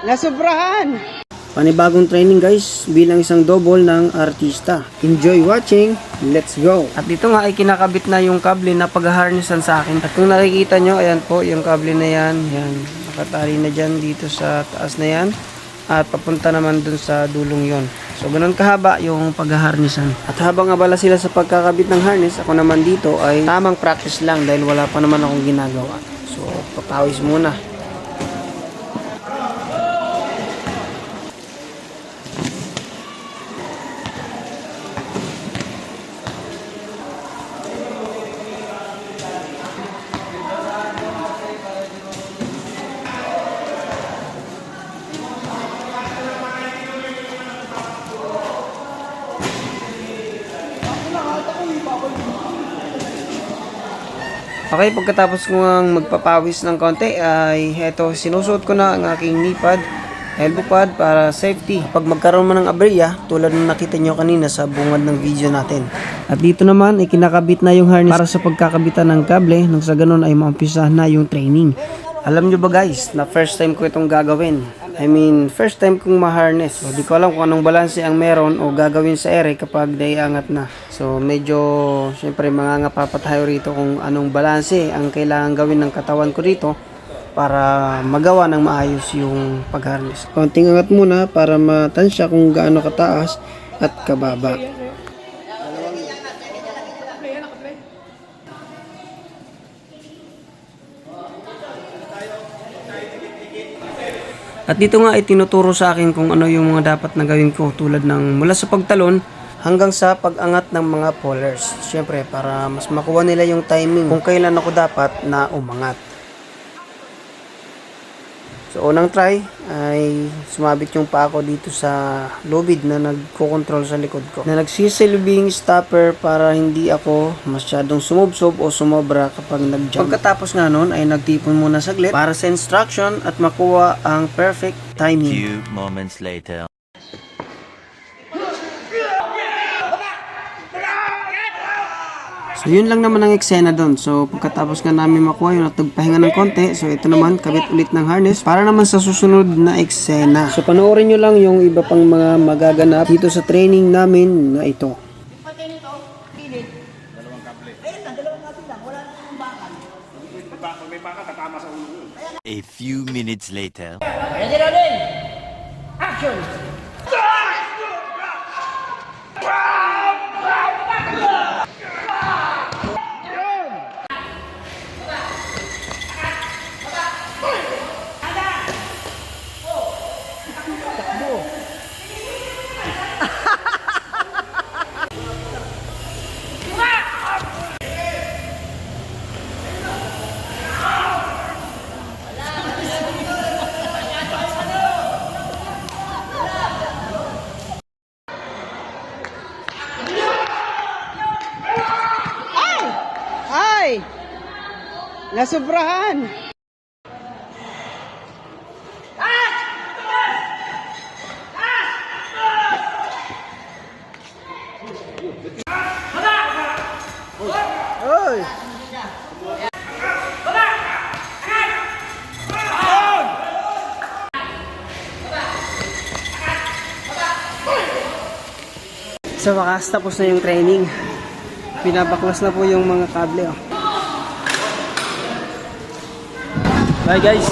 Nasobrahan! Panibagong training guys, bilang isang double ng artista. Enjoy watching, let's go! At dito nga ay kinakabit na yung kable na pag-harnessan sa akin. At kung nakikita nyo, ayan po yung kable na yan. Yan, nakatali na dyan dito sa taas na yan. At papunta naman dun sa dulong yon. So ganun kahaba yung pag-harnessan. At habang abala sila sa pagkakabit ng harness, ako naman dito ay tamang practice lang dahil wala pa naman akong ginagawa. So papawis muna. Okay, pagkatapos ko nga magpapawis ng konti ay heto, sinusuot ko na ang aking knee pad, elbow pad para safety. Pag magkaroon man ng aberya, tulad ng nakita nyo kanina sa bungad ng video natin. At dito naman ay kinakabit na yung harness para sa pagkakabitan ng kable nang sa ganun ay maumpisahan na yung training. Alam nyo ba guys, na first time ko itong gagawin. First time kong ma-harness. So, di ko alam kung anong balanse ang meron o gagawin sa ere kapag naiangat na. So, medyo, syempre, mangangapa tayo rito kung anong balanse ang kailangan gawin ng katawan ko rito para magawa ng maayos yung pag-harness. Konting angat muna para matansya kung gaano kataas at kababa. At dito nga ay tinuturo sa akin kung ano yung mga dapat na gawin ko tulad ng mula sa pagtalon hanggang sa pag-angat ng mga pullers. Siyempre para mas makuha nila yung timing kung kailan ako dapat na umangat. So unang try ay sumabit yung paa ko dito sa lubid na nagko-control sa likod ko. Na nagsisilbing stopper para hindi ako masyadong sumubsob o sumobra kapag nag-jump. Pagkatapos nga nun ay nagtipon muna saglit para sa instruction at makuha ang perfect timing. Few moments later. So yun lang naman ang eksena doon. So pagkatapos nga namin makuha yun at nagpahinga ng konti, so ito naman kabit ulit ng harness para naman sa susunod na eksena. So panoorin nyo lang yung iba pang mga magaganap dito sa training namin na ito. A few minutes later. Ready, rolling! Action! Ay! Nasobrahan! Oy! Sa wakas tapos na yung training. Pinabaklas na po yung mga kable. Oh. Bye guys!